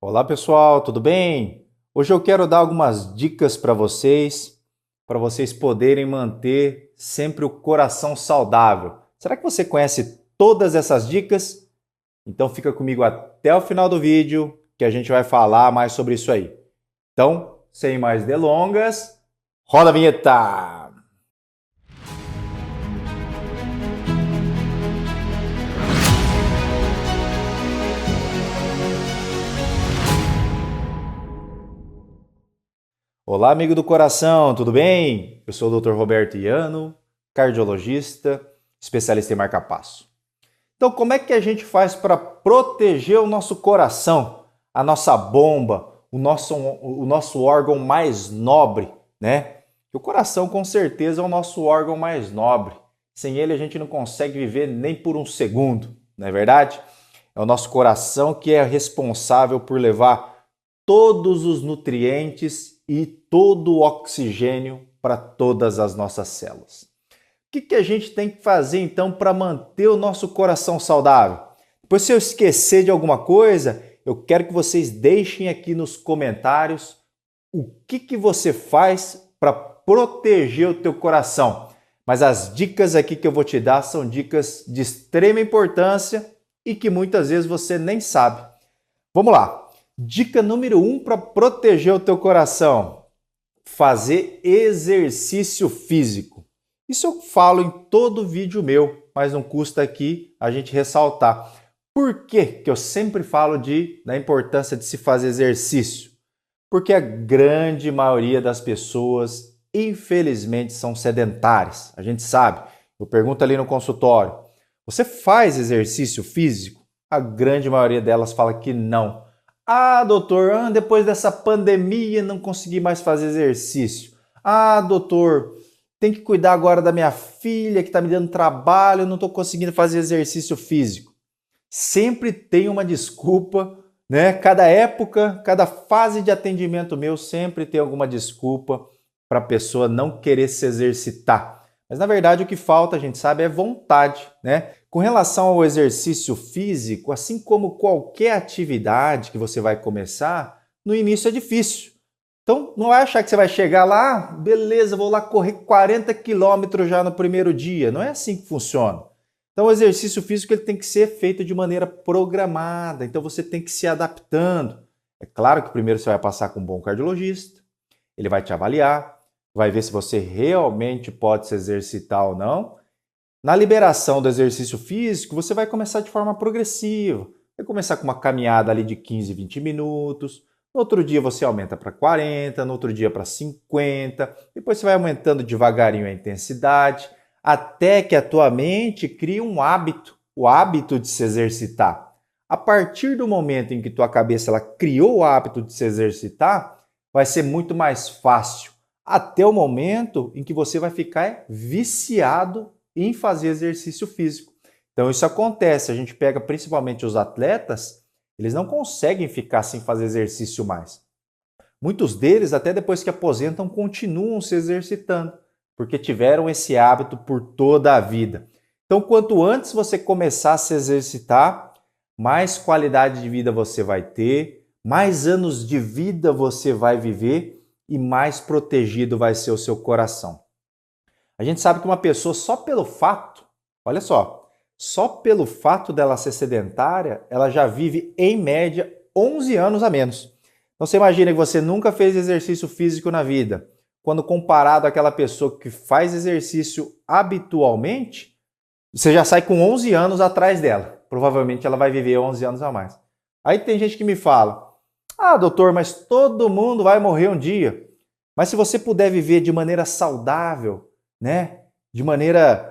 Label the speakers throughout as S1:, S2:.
S1: Olá pessoal, tudo bem? Hoje eu quero dar algumas dicas para vocês poderem manter sempre o coração saudável. Será que você conhece todas essas dicas? Então fica comigo até o final do vídeo que a gente vai falar mais sobre isso aí. Então, sem mais delongas, roda a vinheta! Olá, amigo do coração, tudo bem? Eu sou o Dr. Roberto Iano, cardiologista, especialista em marca-passo. Então, como é que a gente faz para proteger o nosso coração, a nossa bomba, o nosso órgão mais nobre, né? O coração, com certeza, é o nosso órgão mais nobre. Sem ele, a gente não consegue viver nem por um segundo, não é verdade? É o nosso coração que é responsável por levar todos os nutrientes e todo o oxigênio para todas as nossas células. O que a gente tem que fazer então para manter o nosso coração saudável? Depois, se eu esquecer de alguma coisa, eu quero que vocês deixem aqui nos comentários o que você faz para proteger o teu coração. Mas as dicas aqui que eu vou te dar são dicas de extrema importância e que muitas vezes você nem sabe. Vamos lá. Dica número 1 para proteger o teu coração: fazer exercício físico. Isso eu falo em todo vídeo meu, mas não custa aqui a gente ressaltar. Por que eu sempre falo da importância de se fazer exercício? Porque a grande maioria das pessoas, infelizmente, são sedentárias. A gente sabe. Eu pergunto ali no consultório: você faz exercício físico? A grande maioria delas fala que não. Ah, doutor, depois dessa pandemia não consegui mais fazer exercício. Ah, doutor, tem que cuidar agora da minha filha que está me dando trabalho, eu não estou conseguindo fazer exercício físico. Sempre tem uma desculpa, né? Cada época, cada fase de atendimento meu sempre tem alguma desculpa para a pessoa não querer se exercitar. Mas na verdade o que falta, a gente sabe, é vontade, né? Com relação ao exercício físico, assim como qualquer atividade que você vai começar, no início é difícil. Então não vai achar que você vai chegar lá, beleza, vou lá correr 40 quilômetros já no primeiro dia. Não é assim que funciona. Então o exercício físico ele tem que ser feito de maneira programada, então você tem que se adaptando. É claro que primeiro você vai passar com um bom cardiologista, ele vai te avaliar, vai ver se você realmente pode se exercitar ou não. Na liberação do exercício físico, você vai começar de forma progressiva. Vai começar com uma caminhada ali de 15, 20 minutos. No outro dia você aumenta para 40, no outro dia para 50. Depois você vai aumentando devagarinho a intensidade, até que a tua mente crie um hábito, o hábito de se exercitar. A partir do momento em que tua cabeça ela criou o hábito de se exercitar, vai ser muito mais fácil, até o momento em que você vai ficar viciado em fazer exercício físico. Então isso acontece, a gente pega principalmente os atletas, eles não conseguem ficar sem fazer exercício mais. Muitos deles, até depois que aposentam, continuam se exercitando, porque tiveram esse hábito por toda a vida. Então, quanto antes você começar a se exercitar, mais qualidade de vida você vai ter, mais anos de vida você vai viver e mais protegido vai ser o seu coração. A gente sabe que uma pessoa só pelo fato, olha só pelo fato dela ser sedentária, ela já vive em média 11 anos a menos. Então você imagina que você nunca fez exercício físico na vida. Quando comparado àquela pessoa que faz exercício habitualmente, você já sai com 11 anos atrás dela. Provavelmente ela vai viver 11 anos a mais. Aí tem gente que me fala: ah, doutor, mas todo mundo vai morrer um dia. Mas se você puder viver de maneira saudável, né? De maneira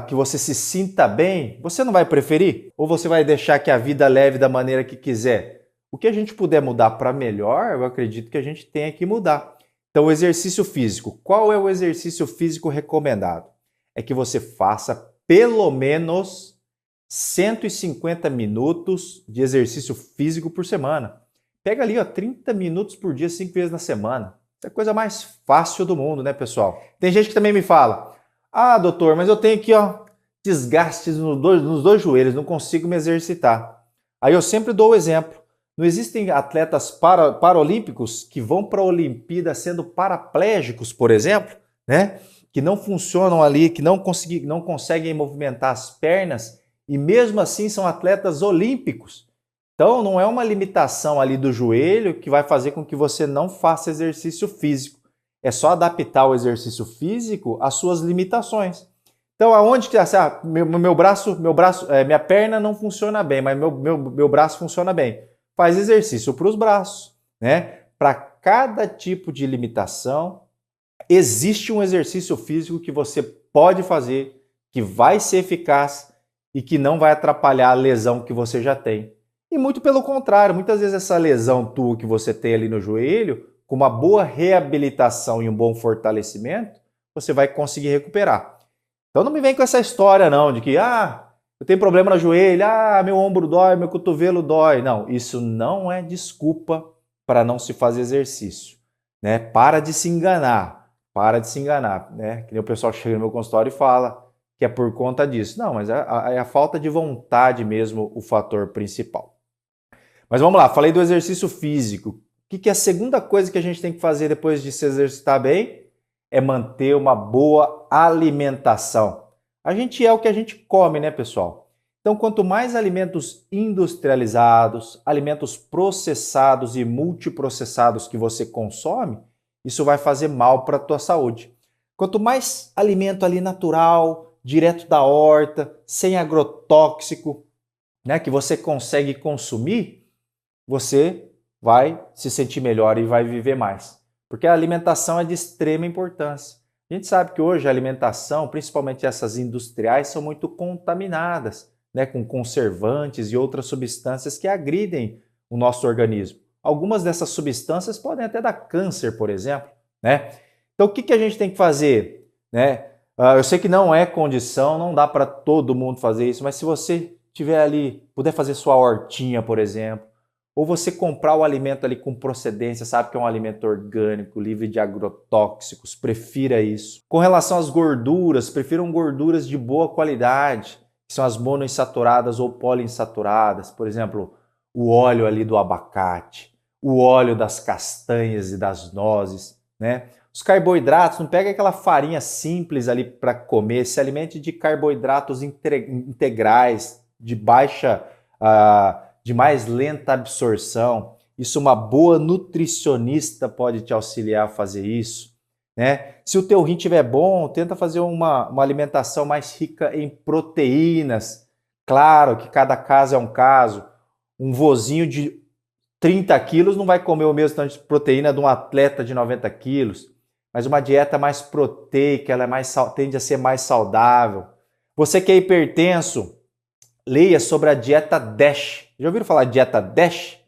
S1: que você se sinta bem, você não vai preferir? Ou você vai deixar que a vida leve da maneira que quiser? O que a gente puder mudar para melhor, eu acredito que a gente tenha que mudar. Então, o exercício físico. Qual é o exercício físico recomendado? É que você faça pelo menos 150 minutos de exercício físico por semana. Pega ali, 30 minutos por dia, 5 vezes na semana. Isso é a coisa mais fácil do mundo, né, pessoal? Tem gente que também me fala: ah, doutor, mas eu tenho aqui, desgastes nos dois joelhos, não consigo me exercitar. Aí eu sempre dou o exemplo. Não existem atletas paralímpicos que vão para a Olimpíada sendo paraplégicos, por exemplo, né? Que não funcionam ali, que não conseguem movimentar as pernas e mesmo assim são atletas olímpicos. Então não é uma limitação ali do joelho que vai fazer com que você não faça exercício físico. É só adaptar o exercício físico às suas limitações. Então, aonde que meu braço, minha perna não funciona bem, mas meu braço funciona bem. Faz exercício para os braços, né? Para cada tipo de limitação, existe um exercício físico que você pode fazer, que vai ser eficaz e que não vai atrapalhar a lesão que você já tem. E muito pelo contrário, muitas vezes essa lesão tua que você tem ali no joelho, com uma boa reabilitação e um bom fortalecimento, você vai conseguir recuperar. Então não me vem com essa história não, de que eu tenho problema no joelho, meu ombro dói, meu cotovelo dói. Não, isso não é desculpa para não se fazer exercício, né? Para de se enganar, né? Que nem o pessoal chega no meu consultório e fala que é por conta disso. Não, mas é a falta de vontade mesmo o fator principal. Mas vamos lá, falei do exercício físico. O que é a segunda coisa que a gente tem que fazer depois de se exercitar bem? É manter uma boa alimentação. A gente é o que a gente come, né, pessoal? Então, quanto mais alimentos industrializados, alimentos processados e multiprocessados que você consome, isso vai fazer mal para a tua saúde. Quanto mais alimento ali natural, direto da horta, sem agrotóxico, né, que você consegue consumir, você vai se sentir melhor e vai viver mais. Porque a alimentação é de extrema importância. A gente sabe que hoje a alimentação, principalmente essas industriais, são muito contaminadas, né, com conservantes e outras substâncias que agridem o nosso organismo. Algumas dessas substâncias podem até dar câncer, por exemplo, né? Então o que a gente tem que fazer, né? Eu sei que não é condição, não dá para todo mundo fazer isso, mas se você tiver ali, puder fazer sua hortinha, por exemplo, ou você comprar o alimento ali com procedência, sabe que é um alimento orgânico, livre de agrotóxicos, prefira isso. Com relação às gorduras, prefiram gorduras de boa qualidade, que são as monoinsaturadas ou poliinsaturadas, por exemplo, o óleo ali do abacate, o óleo das castanhas e das nozes, né? Os carboidratos, não pega aquela farinha simples ali para comer, se alimente de carboidratos integrais, de de mais lenta absorção. Isso uma boa nutricionista pode te auxiliar a fazer isso, né? Se o teu rim estiver bom, tenta fazer uma alimentação mais rica em proteínas. Claro que cada caso é um caso. Um vozinho de 30 quilos não vai comer o mesmo tanto de proteína de um atleta de 90 quilos, mas uma dieta mais proteica, ela tende a ser mais saudável. Você que é hipertenso, leia sobre a dieta DASH. Já ouviram falar de dieta DASH?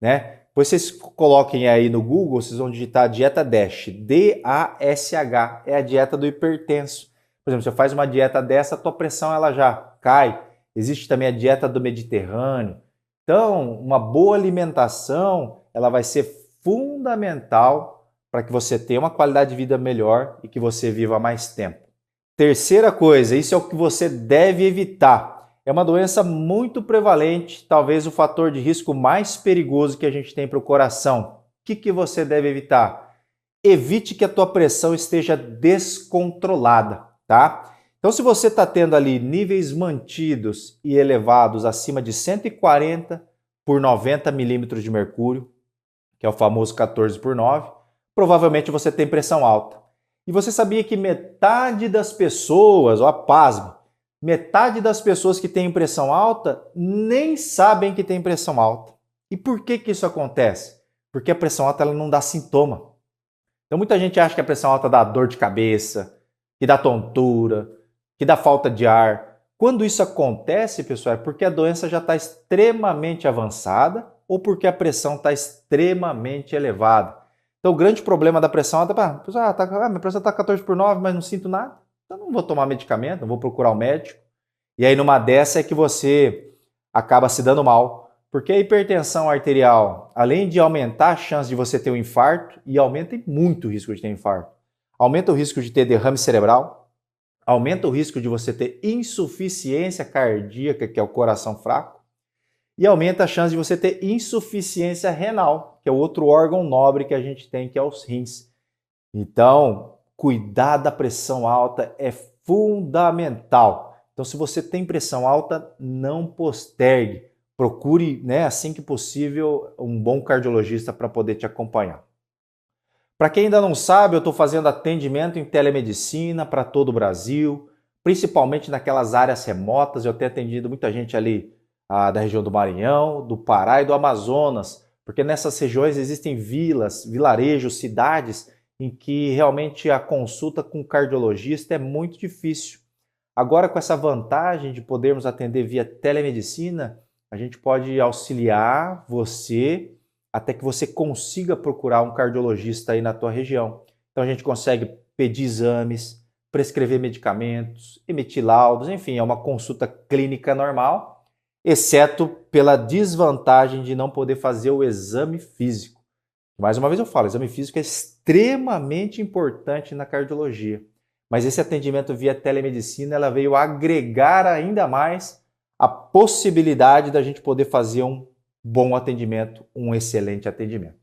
S1: Né? Depois vocês coloquem aí no Google, vocês vão digitar dieta DASH, D-A-S-H, é a dieta do hipertenso. Por exemplo, você faz uma dieta dessa, a tua pressão ela já cai. Existe também a dieta do Mediterrâneo. Então, uma boa alimentação, ela vai ser fundamental para que você tenha uma qualidade de vida melhor e que você viva mais tempo. Terceira coisa, isso é o que você deve evitar. É uma doença muito prevalente, talvez o fator de risco mais perigoso que a gente tem para o coração. O que você deve evitar? Evite que a tua pressão esteja descontrolada, tá? Então, se você está tendo ali níveis mantidos e elevados acima de 140 por 90 milímetros de mercúrio, que é o famoso 14 por 9, provavelmente você tem pressão alta. E você sabia que metade das pessoas, pasme, metade das pessoas que têm pressão alta nem sabem que tem pressão alta. E por que isso acontece? Porque a pressão alta ela não dá sintoma. Então muita gente acha que a pressão alta dá dor de cabeça, que dá tontura, que dá falta de ar. Quando isso acontece, pessoal, é porque a doença já está extremamente avançada ou porque a pressão está extremamente elevada. Então o grande problema da pressão alta é, minha pressão está 14 por 9, mas não sinto nada. Então não vou tomar medicamento, não vou procurar um médico. E aí numa dessa é que você acaba se dando mal. Porque a hipertensão arterial, além de aumentar a chance de você ter um infarto, e aumenta muito o risco de ter infarto, aumenta o risco de ter derrame cerebral, aumenta o risco de você ter insuficiência cardíaca, que é o coração fraco, e aumenta a chance de você ter insuficiência renal, que é o outro órgão nobre que a gente tem, que é os rins. Então, cuidar da pressão alta é fundamental. Então, se você tem pressão alta, não postergue. Procure, assim que possível, um bom cardiologista para poder te acompanhar. Para quem ainda não sabe, eu estou fazendo atendimento em telemedicina para todo o Brasil, principalmente naquelas áreas remotas. Eu tenho atendido muita gente ali da região do Maranhão, do Pará e do Amazonas, porque nessas regiões existem vilas, vilarejos, cidades em que realmente a consulta com o cardiologista é muito difícil. Agora, com essa vantagem de podermos atender via telemedicina, a gente pode auxiliar você até que você consiga procurar um cardiologista aí na tua região. Então a gente consegue pedir exames, prescrever medicamentos, emitir laudos, enfim, é uma consulta clínica normal, exceto pela desvantagem de não poder fazer o exame físico. Mais uma vez eu falo, o exame físico é extremamente importante na cardiologia, mas esse atendimento via telemedicina ela veio agregar ainda mais a possibilidade da gente poder fazer um bom atendimento, um excelente atendimento.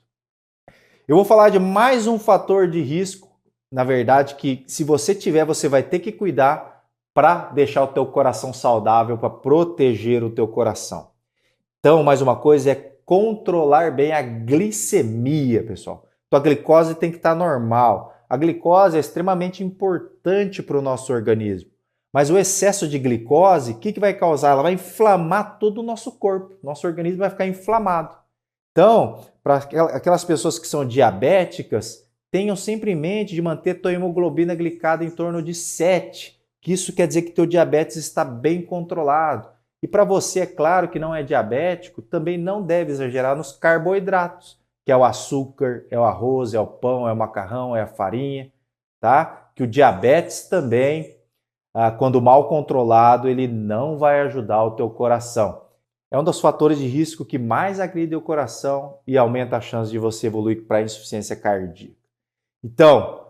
S1: Eu vou falar de mais um fator de risco, na verdade, que se você tiver, você vai ter que cuidar para deixar o teu coração saudável, para proteger o teu coração. Então, mais uma coisa é controlar bem a glicemia, pessoal. Tua glicose tem que estar normal. A glicose é extremamente importante para o nosso organismo. Mas o excesso de glicose, o que vai causar? Ela vai inflamar todo o nosso corpo. Nosso organismo vai ficar inflamado. Então, para aquelas pessoas que são diabéticas, tenham sempre em mente de manter tua hemoglobina glicada em torno de 7. Que isso quer dizer que teu diabetes está bem controlado. E para você, é claro, que não é diabético, também não deve exagerar nos carboidratos, que é o açúcar, é o arroz, é o pão, é o macarrão, é a farinha, tá? Que o diabetes também, quando mal controlado, ele não vai ajudar o teu coração. É um dos fatores de risco que mais agride o coração e aumenta a chance de você evoluir para insuficiência cardíaca. Então,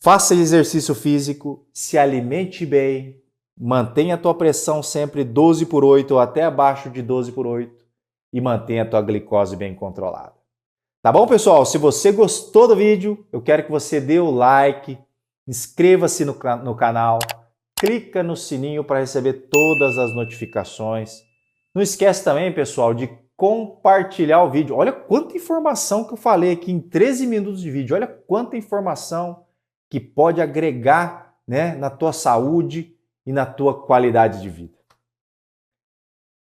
S1: faça exercício físico, se alimente bem, mantenha a tua pressão sempre 12/8 ou até abaixo de 12/8 e mantenha a tua glicose bem controlada. Tá bom, pessoal? Se você gostou do vídeo, eu quero que você dê o like, inscreva-se no canal, clica no sininho para receber todas as notificações. Não esquece também, pessoal, de compartilhar o vídeo. Olha quanta informação que eu falei aqui em 13 minutos de vídeo. Olha quanta informação que pode agregar, na tua saúde e na tua qualidade de vida.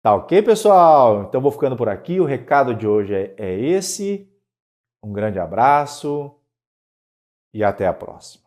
S1: Tá ok, pessoal? Então vou ficando por aqui. O recado de hoje é esse. Um grande abraço e até a próxima.